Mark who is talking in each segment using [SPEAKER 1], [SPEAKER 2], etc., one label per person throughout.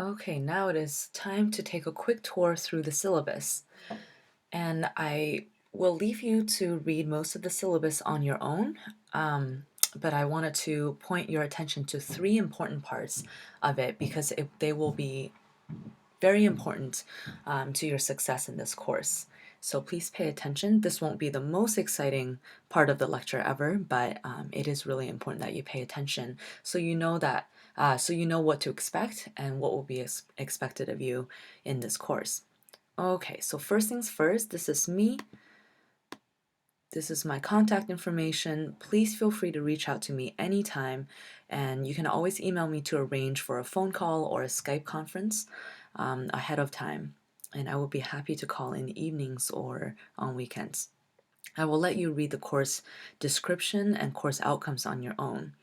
[SPEAKER 1] Okay, now it is time to take a quick tour through the syllabus. And I will leave you to read most of the syllabus on your own, but I wanted to point your attention to three important parts of it because they will be very important to your success in this course. So please pay attention. This won't be the most exciting part of the lecture ever, but it is really important that you pay attention so you know what to expect and what will be expected of you in this course. Okay, so first things first, this is me. This is my contact information. Please feel free to reach out to me anytime, and you can always email me to arrange for a phone call or a Skype conference ahead of time, and I will be happy to call in the evenings or on weekends. I will let you read the course description and course outcomes on your own.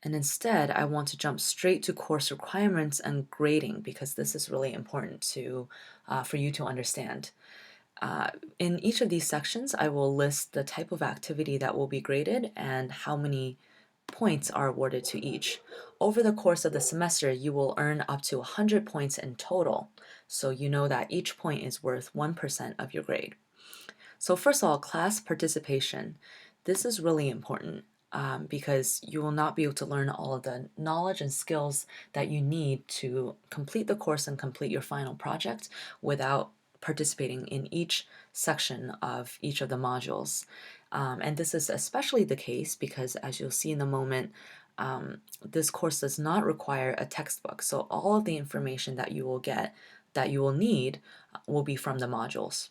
[SPEAKER 1] And instead, I want to jump straight to course requirements and grading because this is really important for you to understand. In each of these sections, I will list the type of activity that will be graded and how many points are awarded to each. Over the course of the semester, you will earn up to 100 points in total, so you know that each point is worth 1% of your grade. So first of all, class participation. This is really important because you will not be able to learn all of the knowledge and skills that you need to complete the course and complete your final project without participating in each section of each of the modules. And this is especially the case because, as you'll see in a moment, this course does not require a textbook. So all of the information that you will get, that you will need, will be from the modules.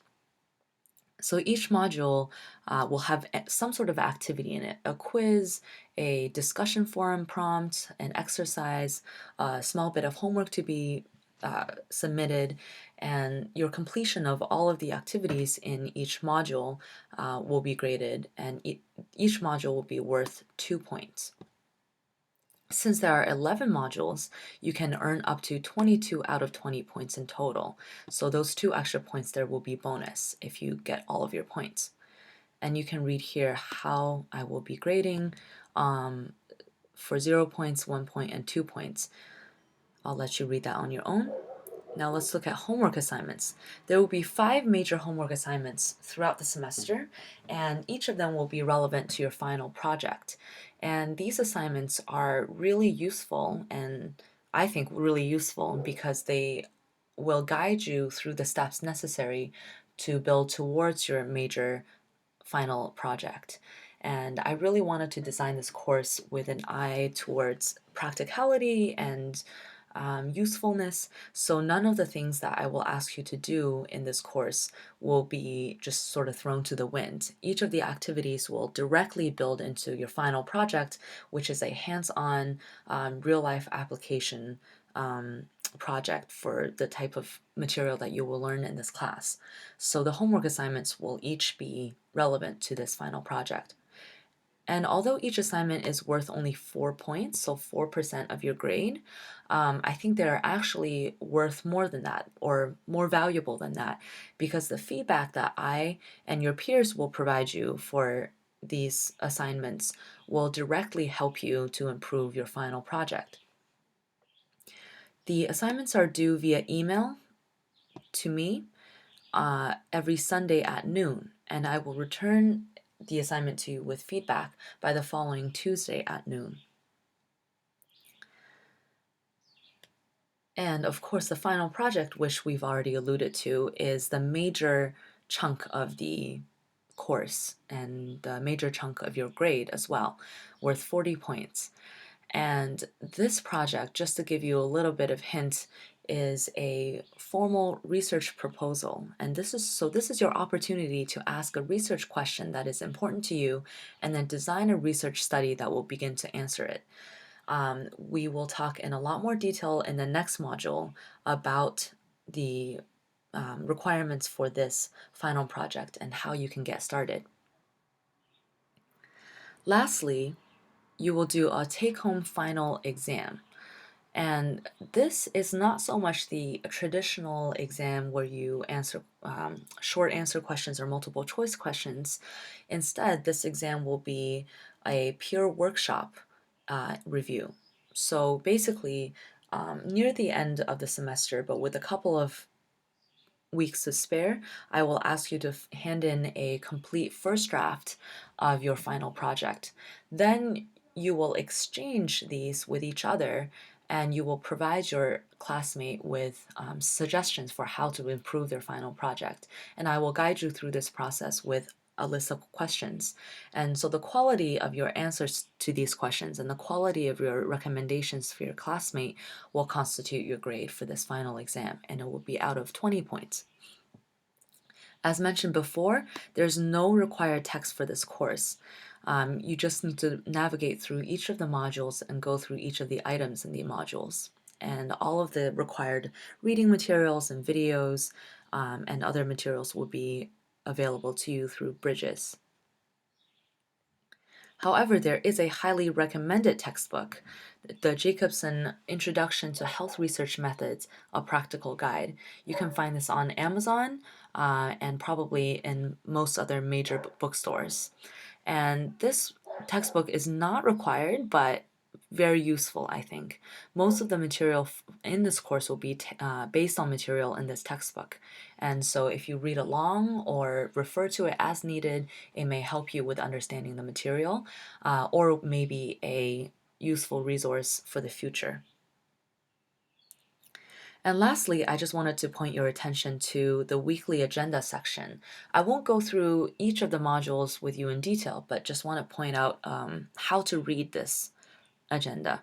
[SPEAKER 1] So each module will have some sort of activity in it, a quiz, a discussion forum prompt, an exercise, a small bit of homework to be submitted, and your completion of all of the activities in each module will be graded, and each module will be worth 2 points. Since there are 11 modules, you can earn up to 22 out of 20 points in total. So those 2 extra points there will be bonus if you get all of your points. And you can read here how I will be grading for 0 points, 1 point, and 2 points. I'll let you read that on your own. Now let's look at homework assignments. There will be 5 major homework assignments throughout the semester, and each of them will be relevant to your final project. And these assignments are really useful, and I think really useful because they will guide you through the steps necessary to build towards your major final project. And I really wanted to design this course with an eye towards practicality and usefulness. So none of the things that I will ask you to do in this course will be just sort of thrown to the wind. Each of the activities will directly build into your final project, which is a hands-on, real-life application project for the type of material that you will learn in this class. So the homework assignments will each be relevant to this final project. And although each assignment is worth only 4 points, so 4% of your grade, I think they're actually worth more than that or more valuable than that because the feedback that I and your peers will provide you for these assignments will directly help you to improve your final project. The assignments are due via email to me every Sunday at noon, and I will return the assignment to you with feedback by the following Tuesday at noon. And of course, the final project, which we've already alluded to, is the major chunk of the course and the major chunk of your grade as well, worth 40 points. And this project, just to give you a little bit of hint, is a formal research proposal. And this is your opportunity to ask a research question that is important to you and then design a research study that will begin to answer it. We will talk in a lot more detail in the next module about the requirements for this final project and how you can get started. Lastly, you will do a take-home final exam. And this is not so much the traditional exam where you answer short answer questions or multiple choice questions. Instead, this exam will be a pure workshop review. So basically, near the end of the semester, but with a couple of weeks to spare, I will ask you to hand in a complete first draft of your final project. Then you will exchange these with each other and you will provide your classmate with suggestions for how to improve their final project. And I will guide you through this process with a list of questions. And so the quality of your answers to these questions and the quality of your recommendations for your classmate will constitute your grade for this final exam, and it will be out of 20 points. As mentioned before, there's no required text for this course. You just need to navigate through each of the modules and go through each of the items in the modules. And all of the required reading materials and videos and other materials will be available to you through Bridges. However, there is a highly recommended textbook, the Jacobson Introduction to Health Research Methods, a Practical Guide. You can find this on Amazon and probably in most other major bookstores. And this textbook is not required, but very useful, I think. Most of the material in this course will be based on material in this textbook. And so if you read along or refer to it as needed, it may help you with understanding the material or maybe a useful resource for the future. And lastly, I just wanted to point your attention to the weekly agenda section. I won't go through each of the modules with you in detail, but just want to point out how to read this agenda.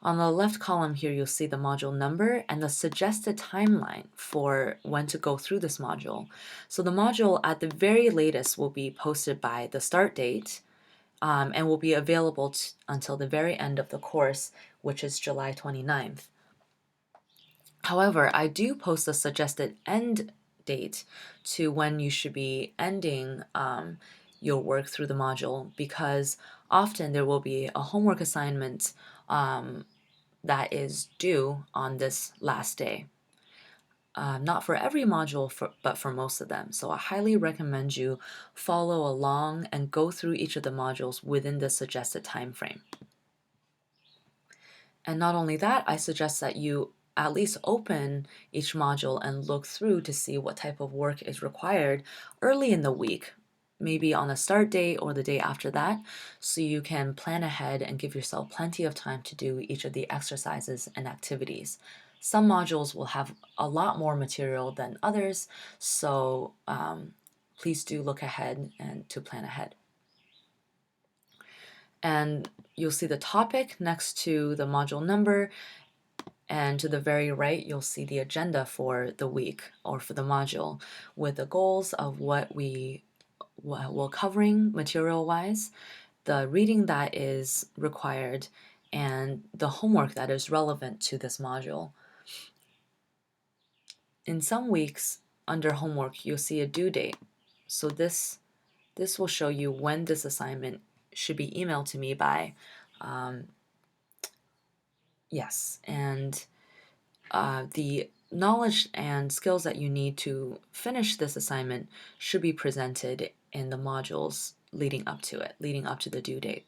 [SPEAKER 1] On the left column here, you'll see the module number and the suggested timeline for when to go through this module. So the module at the very latest will be posted by the start date and will be available until the very end of the course, which is July 29th. However, I do post a suggested end date to when you should be ending your work through the module, because often there will be a homework assignment that is due on this last day. Not for every module, but for most of them. So I highly recommend you follow along and go through each of the modules within the suggested time frame. And not only that, I suggest that you at least open each module and look through to see what type of work is required early in the week, maybe on the start date or the day after that, so you can plan ahead and give yourself plenty of time to do each of the exercises and activities. Some modules will have a lot more material than others, so please do look ahead and to plan ahead. And you'll see the topic next to the module number, and to the very right you'll see the agenda for the week or for the module with the goals of what we will covering material wise, the reading that is required, and the homework that is relevant to this module. In some weeks under homework you'll see a due date, so this will show you when this assignment should be emailed to me by. Yes, and the knowledge and skills that you need to finish this assignment should be presented in the modules leading up to it, leading up to the due date.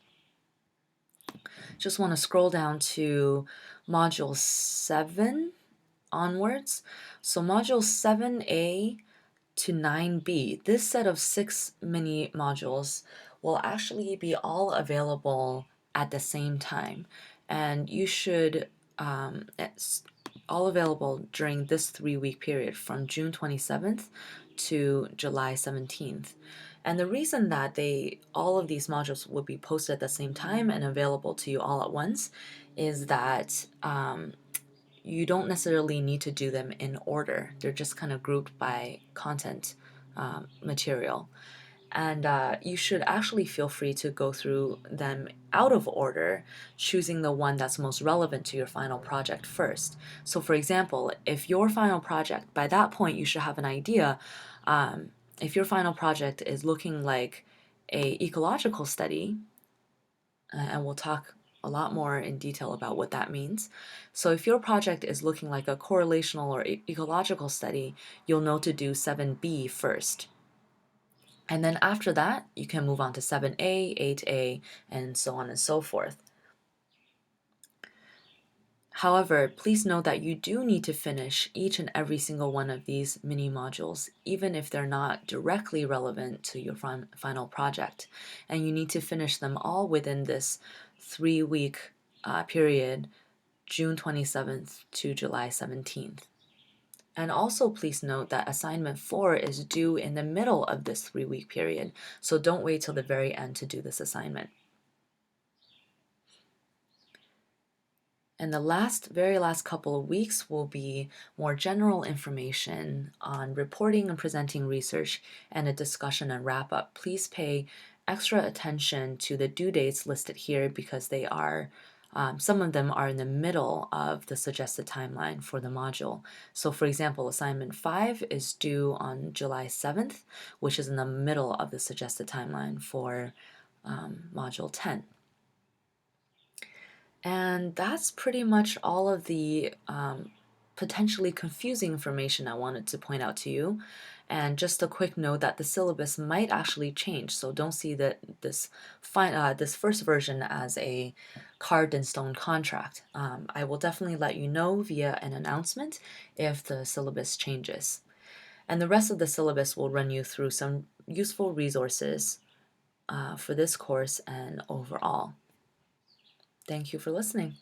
[SPEAKER 1] Just want to scroll down to module 7 onwards. So module 7A to 9B, this set of 6 mini modules will actually be all available at the same time, and you should it's all available during this 3-week period from June 27th to July 17th. And the reason that all of these modules will be posted at the same time and available to you all at once is that you don't necessarily need to do them in order. They're just kind of grouped by content material. And you should actually feel free to go through them out of order, choosing the one that's most relevant to your final project first. So for example, if your final project, by that point you should have an idea, if your final project is looking like a ecological study, and we'll talk a lot more in detail about what that means. So if your project is looking like a correlational or ecological study, you'll know to do 7B first. And then after that, you can move on to 7A, 8A, and so on and so forth. However, please note that you do need to finish each and every single one of these mini modules, even if they're not directly relevant to your final project. And you need to finish them all within this 3-week period, June 27th to July 17th. And also please note that assignment 4 is due in the middle of this 3-week period, so don't wait till the very end to do this assignment. And the very last couple of weeks will be more general information on reporting and presenting research and a discussion and wrap up. Please pay extra attention to the due dates listed here because they are some of them are in the middle of the suggested timeline for the module. So for example, assignment 5 is due on July 7th, which is in the middle of the suggested timeline for module 10. And that's pretty much all of the potentially confusing information I wanted to point out to you. And just a quick note that the syllabus might actually change, so don't see this first version as a carved in stone contract. I will definitely let you know via an announcement if the syllabus changes. And the rest of the syllabus will run you through some useful resources for this course and overall. Thank you for listening.